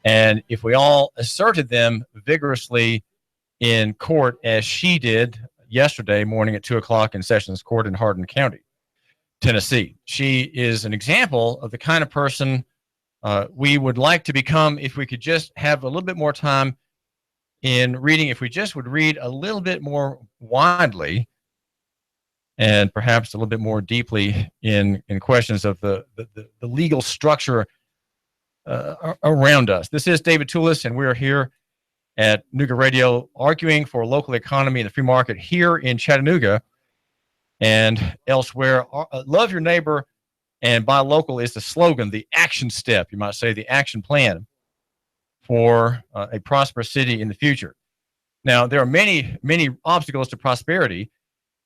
And if we all asserted them vigorously in court, as she did yesterday morning at 2 o'clock in Sessions Court in Hardin County, Tennessee, she is an example of the kind of person we would like to become if we could just have a little bit more time in reading, if we just would read a little bit more widely and perhaps a little bit more deeply in questions of the legal structure around us. This is David Tulis, and we are here at Nooga Radio arguing for local economy and the free market here in Chattanooga and elsewhere. Love your neighbor and buy local is the slogan, the action step, you might say, the action plan for a prosperous city in the future. Now, there are many, many obstacles to prosperity,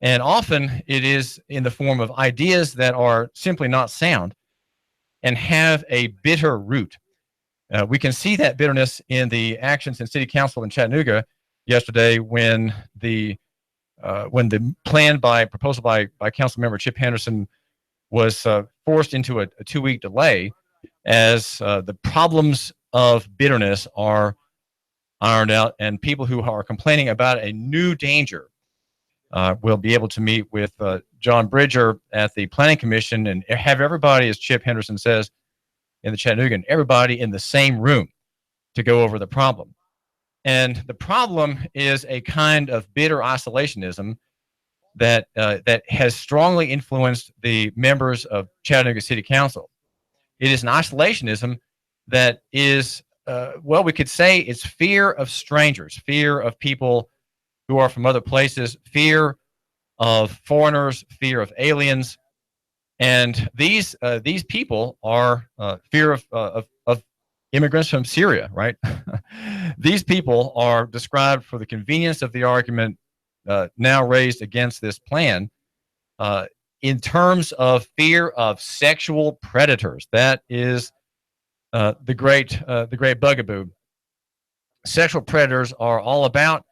and often it is in the form of ideas that are simply not sound and have a bitter root. We can see that bitterness in the actions in City Council in Chattanooga yesterday when the plan proposal by Council Member Chip Henderson was forced into a 2-week delay as the problems of bitterness are ironed out, and people who are complaining about a new danger will be able to meet with John Bridger at the Planning Commission and have everybody, as Chip Henderson says, in the Chattanooga, everybody in the same room to go over the problem. And the problem is a kind of bitter isolationism that has strongly influenced the members of Chattanooga City Council. It is an isolationism that is, we could say it's fear of strangers, fear of people who are from other places, fear of foreigners, fear of aliens. And these people are fear of immigrants from Syria, right? These people are described, for the convenience of the argument now raised against this plan, in terms of fear of sexual predators. That is the great bugaboo. Sexual predators are all about,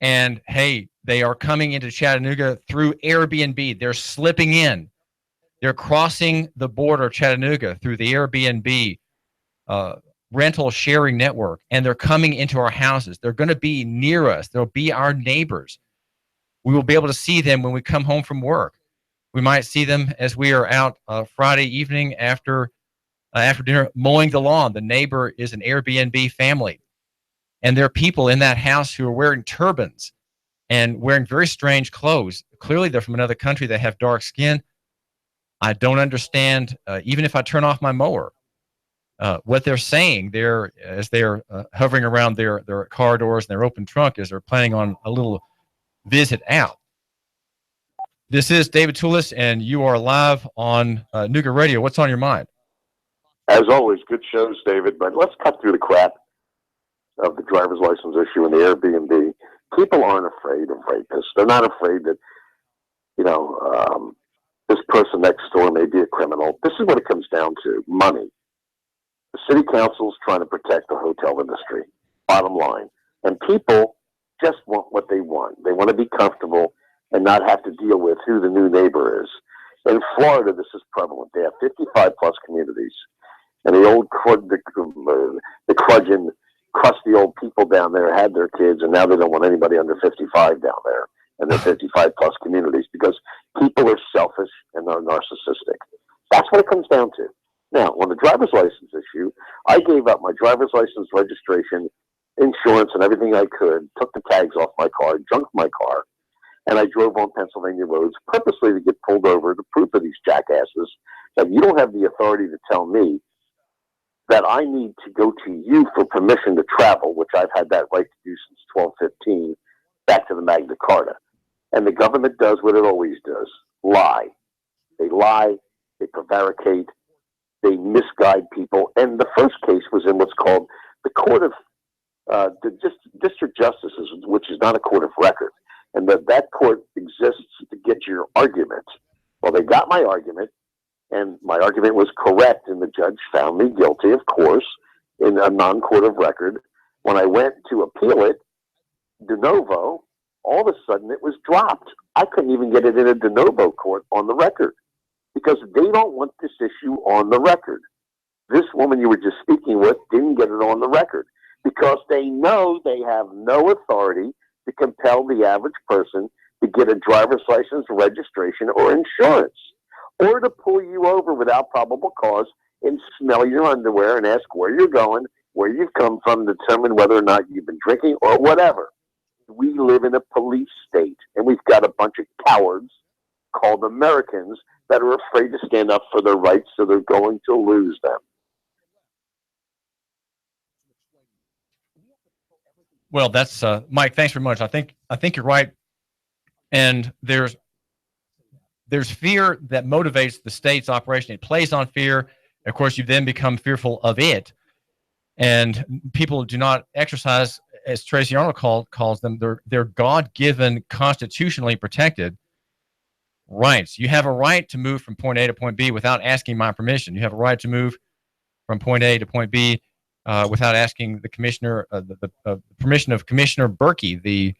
and hey, they are coming into Chattanooga through Airbnb. They're slipping in. They're crossing the border of Chattanooga through the Airbnb rental sharing network, and they're coming into our houses. They're going to be near us. They'll be our neighbors. We will be able to see them when we come home from work. We might see them as we are out Friday evening after dinner mowing the lawn. The neighbor is an Airbnb family, and there are people in that house who are wearing turbans and wearing very strange clothes. Clearly, they're from another country. They have dark skin. I don't understand, even if I turn off my mower, what they're saying there as they're hovering around their car doors and their open trunk as they're planning on a little visit out. This is David Tulis, and you are live on Nooga Radio. What's on your mind? As always, good shows, David, but let's cut through the crap of the driver's license issue and the Airbnb. People aren't afraid of rapists. They're not afraid that, this person next door may be a criminal. This is what it comes down to, money. The city council's trying to protect the hotel industry, bottom line. And people just want what they want. They want to be comfortable and not have to deal with who the new neighbor is. In Florida, this is prevalent. They have 55-plus communities. And the old the crudgeon, crusty old people down there had their kids, and now they don't want anybody under 55 down there. And they're 55-plus communities because people are selfish and they're narcissistic. That's what it comes down to. Now, on the driver's license issue, I gave up my driver's license, registration, insurance, and everything I could, took the tags off my car, junked my car, and I drove on Pennsylvania roads purposely to get pulled over to prove to these jackasses that you don't have the authority to tell me that I need to go to you for permission to travel, which I've had that right to do since 1215, back to the Magna Carta. And the government does what it always does, lie. They lie, they prevaricate, they misguide people. And the first case was in what's called the Court of the District Justices, which is not a court of record. And that court exists to get your argument. Well, they got my argument, and my argument was correct, and the judge found me guilty, of course, in a non-court of record. When I went to appeal it, de novo, all of a sudden it was dropped. I couldn't even get it in a de novo court on the record because they don't want this issue on the record. This woman you were just speaking with didn't get it on the record because they know they have no authority to compel the average person to get a driver's license, registration, or insurance, or to pull you over without probable cause and smell your underwear and ask where you're going, where you've come from, determine whether or not you've been drinking or whatever. We live in a police state, and we've got a bunch of cowards called Americans that are afraid to stand up for their rights, so they're going to lose them. Well, that's Mike. Thanks very much. I think you're right, and there's fear that motivates the state's operation. It plays on fear. Of course, you then become fearful of it, and people do not exercise, as Tracy Arnold calls them, their God-given, constitutionally protected rights. You have a right to move from point A to point B without asking my permission. You have a right to move from point A to point B without asking the commissioner, the permission of Commissioner Berkey, the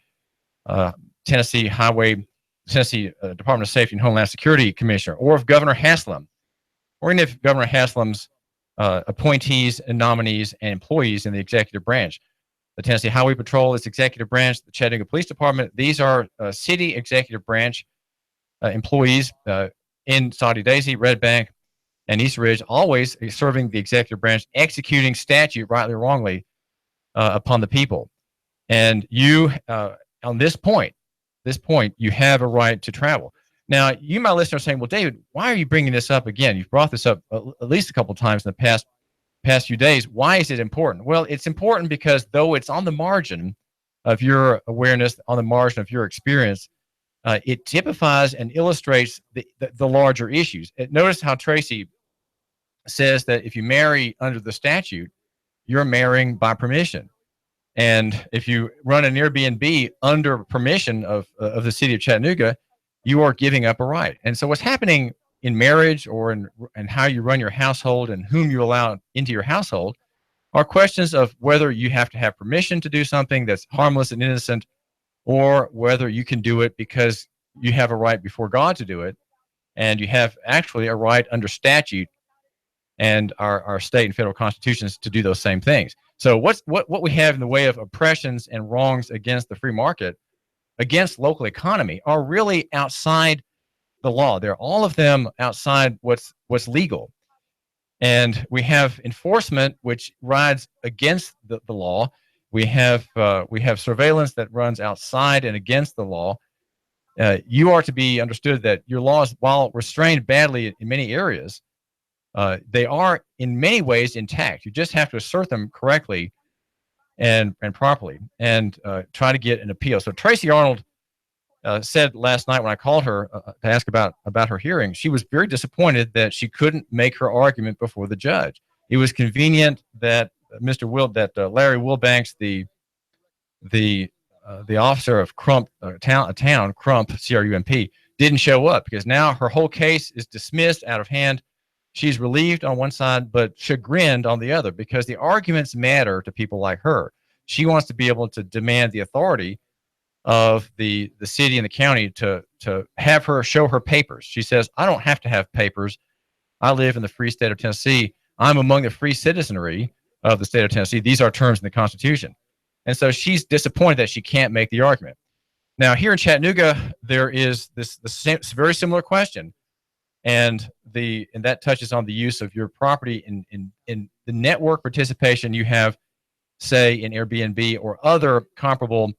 Tennessee Department of Safety and Homeland Security Commissioner, or of Governor Haslam, or even if Governor Haslam's appointees and nominees and employees in the executive branch. The Tennessee Highway Patrol is executive branch. The Chattanooga Police Department, these are city executive branch employees in Saudi Daisy, Red Bank, and East Ridge, always serving the executive branch, executing statute, rightly or wrongly, upon the people. And you, on this point, you have a right to travel. Now, you, my listener, are saying, well, David, why are you bringing this up again? You've brought this up at least a couple of times in the past few days. Why is it important? Well, it's important because though it's on the margin of your awareness, on the margin of your experience, it typifies and illustrates the larger issues. Notice how Tracy says that if you marry under the statute, you're marrying by permission. And if you run an Airbnb under permission of the city of Chattanooga, you are giving up a right. And so what's happening in marriage or in how you run your household and whom you allow into your household are questions of whether you have to have permission to do something that's harmless and innocent, or whether you can do it because you have a right before God to do it, and you have actually a right under statute and our state and federal constitutions to do those same things. So what we have in the way of oppressions and wrongs against the free market, against local economy, are really outside the law. They're all of them outside what's legal. And we have enforcement which rides against the law. We have surveillance that runs outside and against the law. You are to be understood that your laws, while restrained badly in many areas, they are in many ways intact. You just have to assert them correctly and properly, and try to get an appeal. So Tracy Arnold said last night when I called her to ask about her hearing, she was very disappointed that she couldn't make her argument before the judge. It was convenient that Larry Wilbanks, the officer of Crump town, Crump, C-R-U-M-P, didn't show up, because now her whole case is dismissed, out of hand. She's relieved on one side, but chagrined on the other, because the arguments matter to people like her. She wants to be able to demand the authority of the city and the county to have her show her papers. She says, I don't have to have papers. I live in the free state of Tennessee. I'm among the free citizenry of the state of Tennessee. These are terms in the Constitution. And so she's disappointed that she can't make the argument. Now, here in Chattanooga, there is this very similar question. And that touches on the use of your property in the network participation you have, say, in Airbnb or other comparable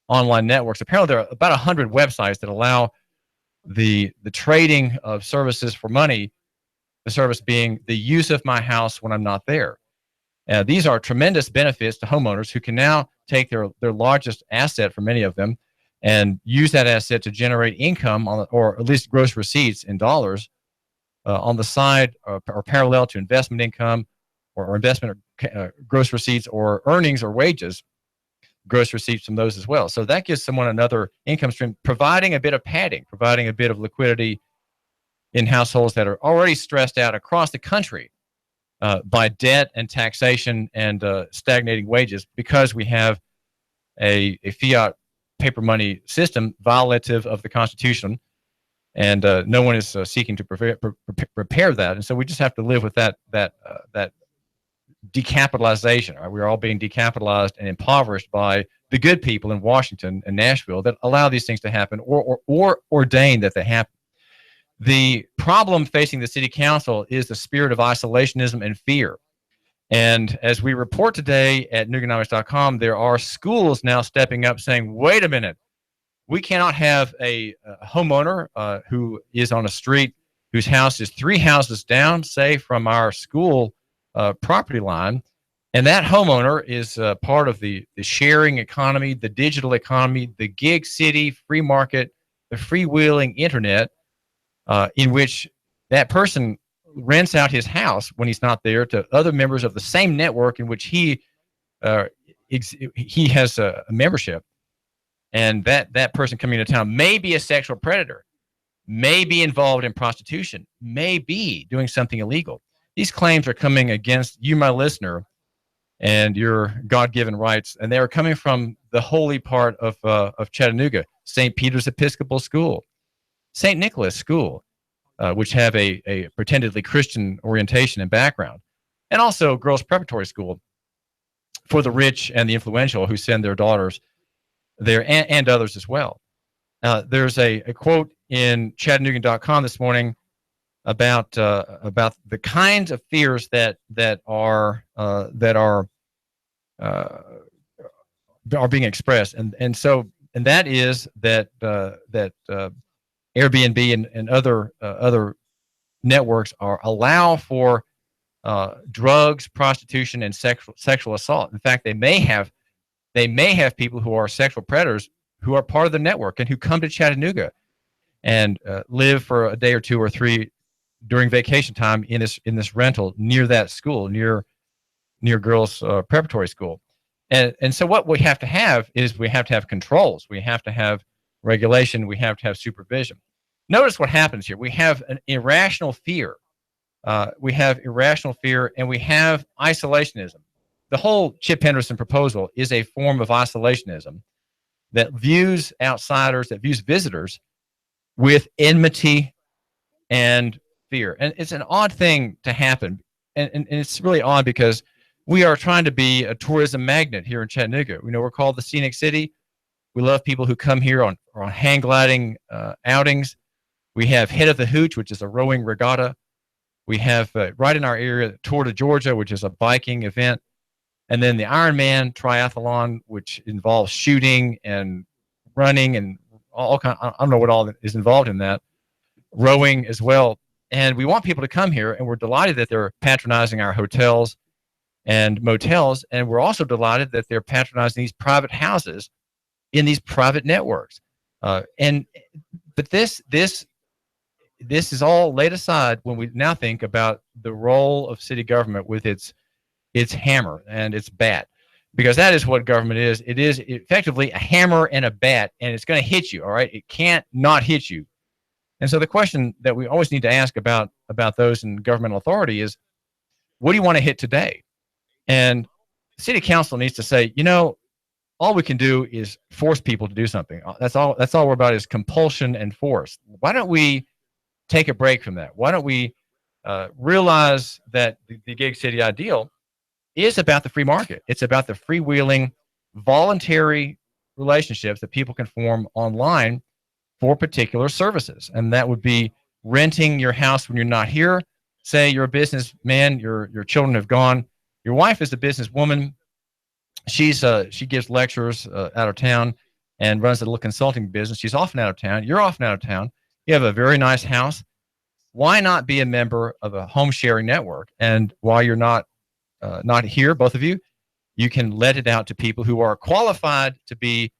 online networks. Apparently, there are about 100 websites that allow the trading of services for money, the service being the use of my house when I'm not there. These are tremendous benefits to homeowners who can now take their largest asset, for many of them, and use that asset to generate income, or at least gross receipts in dollars on the side, or parallel to investment income or investment gross receipts, or earnings or wages, gross receipts from those as well. So that gives someone another income stream, providing a bit of padding, providing a bit of liquidity in households that are already stressed out across the country by debt and taxation and stagnating wages, because we have a fiat paper money system violative of the Constitution and no one is seeking to repair that. And so we just have to live with that decapitalization. Right? We're all being decapitalized and impoverished by the good people in Washington and Nashville that allow these things to happen or ordain that they happen. The problem facing the city council is the spirit of isolationism and fear. And as we report today at Nooganomics.com, there are schools now stepping up saying, wait a minute, we cannot have a homeowner who is on a street whose house is 3 houses down, say, from our school property line. And that homeowner is part of the sharing economy, the digital economy, the gig city, free market, the freewheeling internet, in which that person rents out his house when he's not there to other members of the same network in which he has a membership. And that person coming into town may be a sexual predator, may be involved in prostitution, may be doing something illegal. These claims are coming against you, my listener, and your God-given rights, and they are coming from the holy part of Chattanooga, St. Peter's Episcopal School, St. Nicholas School, which have a pretendedly Christian orientation and background, and also girls' preparatory school for the rich and the influential who send their daughters there, and others as well. There's a quote in Chattanooga.com this morning about the kinds of fears that are being expressed, and that is that Airbnb and other networks allow for drugs, prostitution, and sexual assault. In fact, they may have people who are sexual predators who are part of the network and who come to Chattanooga and live for a day or 2 or 3 during vacation time in this rental near that school, near girls' preparatory school. And so what we have to have is we have to have controls. We have to have regulation. We have to have supervision. Notice what happens here. We have an irrational fear. We have irrational fear, and we have isolationism. The whole Chip Henderson proposal is a form of isolationism that views outsiders, that views visitors with enmity and fear. And it's an odd thing to happen. And it's really odd because we are trying to be a tourism magnet here in Chattanooga. We're called the Scenic City. We love people who come here on hang gliding outings. We have Head of the Hooch, which is a rowing regatta. We have right in our area Tour de Georgia, which is a biking event. And then the Ironman triathlon, which involves shooting and running and all kind. I don't know what all is involved in that. Rowing as well. And we want people to come here, and we're delighted that they're patronizing our hotels and motels. And we're also delighted that they're patronizing these private houses in these private networks. But this is all laid aside when we now think about the role of city government with its hammer and its bat, because that is what government is. It is effectively a hammer and a bat, and it's going to hit you. All right, it can't not hit you. And so the question that we always need to ask about those in governmental authority is, what do you want to hit today? And the city council needs to say, all we can do is force people to do something. That's all we're about is compulsion and force. Why don't we take a break from that? Why don't we realize that the gig city ideal is about the free market? It's about the freewheeling, voluntary relationships that people can form online for particular services. And that would be renting your house when you're not here. Say you're a businessman, your children have gone. Your wife is a businesswoman. She gives lectures out of town and runs a little consulting business. She's often out of town. You're often out of town. You have a very nice house. Why not be a member of a home sharing network? And while you're not here, both of you, you can let it out to people who are qualified to be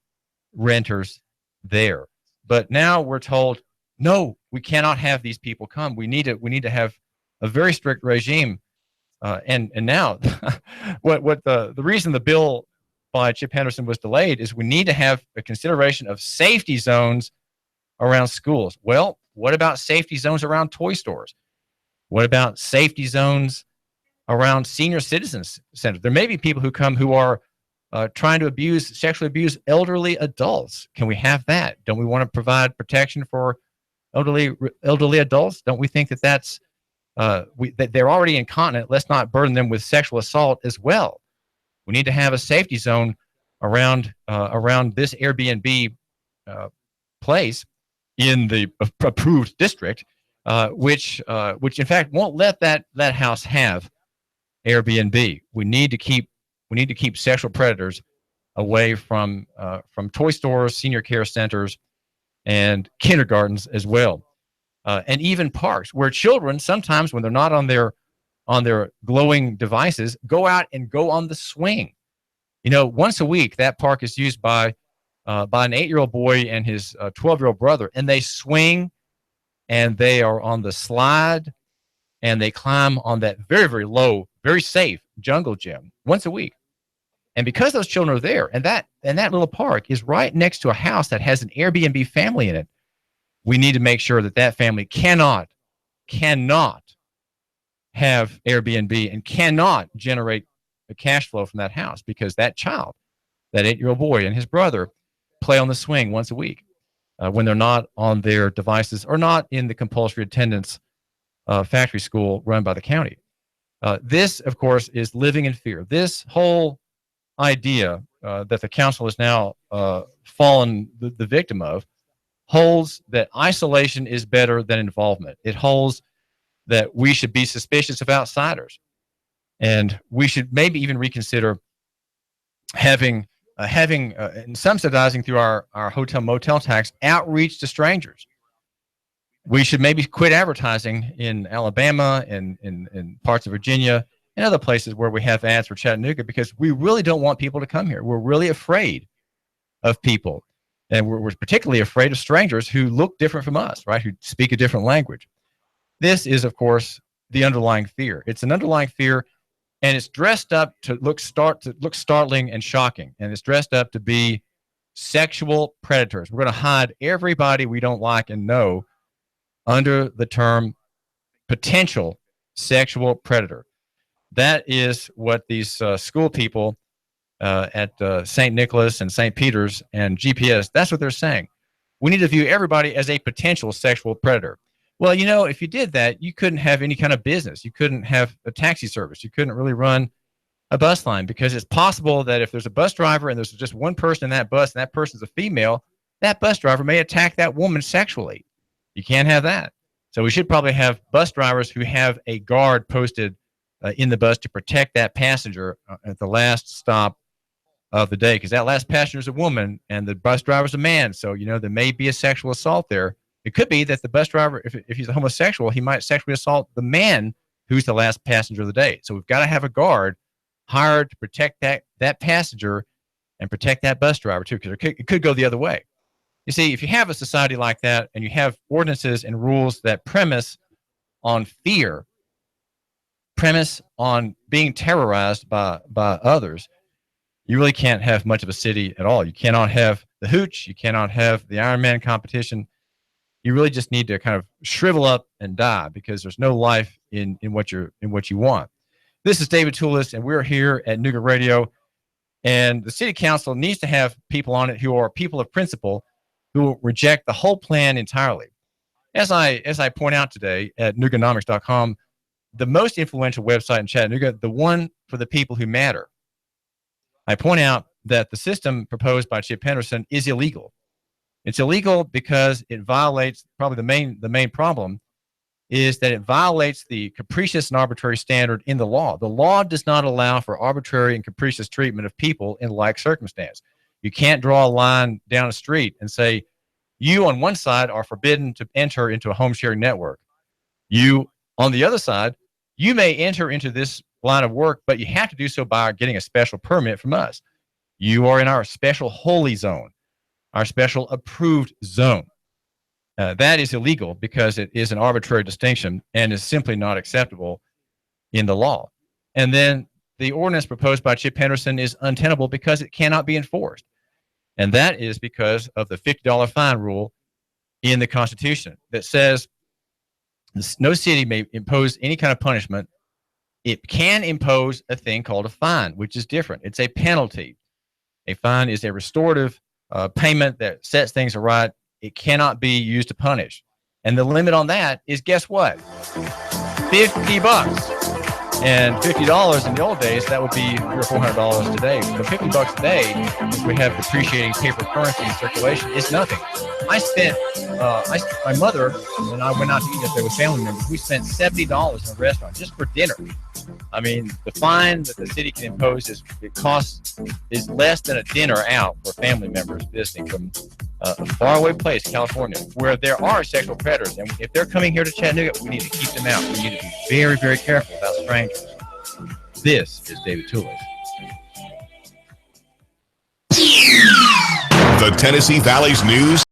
renters there. But now we're told, no, we cannot have these people come. We need to have a very strict regime. And now, what the reason the bill by Chip Henderson was delayed is we need to have a consideration of safety zones around schools. Well, what about safety zones around toy stores? What about safety zones around senior citizens centers? There may be people who come who are trying to sexually abuse elderly adults. Can we have that? Don't we want to provide protection for elderly adults? Don't we think that that's that they're already incontinent? Let's not burden them with sexual assault as well. We need to have a safety zone around this Airbnb place in the approved district, which in fact won't let that house have Airbnb. We need to keep sexual predators away from toy stores, senior care centers, and kindergartens as well, and even parks where children sometimes, when they're not on their glowing devices, go out and go on the swing. Once a week, that park is used by an 8-year-old boy and his 12-year-old brother, and they swing, and they are on the slide, and they climb on that very, very low, very safe jungle gym once a week. And because those children are there, and that little park is right next to a house that has an Airbnb family in it, we need to make sure that family cannot have Airbnb and cannot generate a cash flow from that house, because that child, that 8-year-old boy and his brother, play on the swing once a week when they're not on their devices or not in the compulsory attendance factory school run by the county. This, of course, is living in fear. This whole idea that the council is now fallen the victim of holds that isolation is better than involvement. It holds that we should be suspicious of outsiders, and we should maybe even reconsider having and subsidizing through our hotel motel tax outreach to strangers. We should maybe quit advertising in Alabama and in parts of Virginia and other places where we have ads for Chattanooga, because we really don't want people to come here. We're really afraid of people, and we're particularly afraid of strangers who look different from us, right? Who speak a different language. This is, of course, the underlying fear. It's an underlying fear, and it's dressed up to look startling and shocking, and it's dressed up to be sexual predators. We're going to hide everybody we don't like and know under the term potential sexual predator. That is what these school people at St. Nicholas and St. Peter's and GPS, that's what they're saying. We need to view everybody as a potential sexual predator. Well, if you did that, you couldn't have any kind of business. You couldn't have a taxi service. You couldn't really run a bus line, because it's possible that if there's a bus driver and there's just one person in that bus and that person's a female, that bus driver may attack that woman sexually. You can't have that. So we should probably have bus drivers who have a guard posted in the bus to protect that passenger at the last stop of the day, because that last passenger is a woman and the bus driver is a man. So, there may be a sexual assault there. It could be that the bus driver, if he's a homosexual, he might sexually assault the man who's the last passenger of the day. So we've got to have a guard hired to protect that passenger and protect that bus driver too, because it could go the other way. You see, if you have a society like that and you have ordinances and rules that premise on fear, premise on being terrorized by others, you really can't have much of a city at all. You cannot have the hooch. You cannot have the Ironman competition. You really just need to kind of shrivel up and die, because there's no life in what you want. This is David Tulis, and we're here at Nooga Radio. And the city council needs to have people on it who are people of principle, who reject the whole plan entirely. As I point out today at Nooganomics.com, the most influential website in Chattanooga, the one for the people who matter, I point out that the system proposed by Chip Henderson is illegal. It's illegal because it violates, probably the main problem is that it violates the capricious and arbitrary standard in the law. The law does not allow for arbitrary and capricious treatment of people in like circumstance. You can't draw a line down a street and say, you on one side are forbidden to enter into a home sharing network. You on the other side, you may enter into this line of work, but you have to do so by getting a special permit from us. You are in our special holy zone, our special approved zone. That is illegal because it is an arbitrary distinction and is simply not acceptable in the law. And then the ordinance proposed by Chip Henderson is untenable because it cannot be enforced. And that is because of the $50 fine rule in the Constitution that says no city may impose any kind of punishment. It can impose a thing called a fine, which is different. It's a penalty. A fine is a restorative payment that sets things right. It cannot be used to punish. And the limit on that is, guess what? $50. And $50 in the old days, that would be $300 or $400 today. So $50 a day, if we have depreciating paper currency in circulation, is nothing. I spent, my mother and I went out to eat yesterday with family members. We spent $70 in a restaurant just for dinner. I mean, the fine that the city can impose is less than a dinner out for family members visiting from a faraway place, California, where there are sexual predators. And if they're coming here to Chattanooga, we need to keep them out. We need to be very, very careful about strangers. This is David Tulis. The Tennessee Valley's news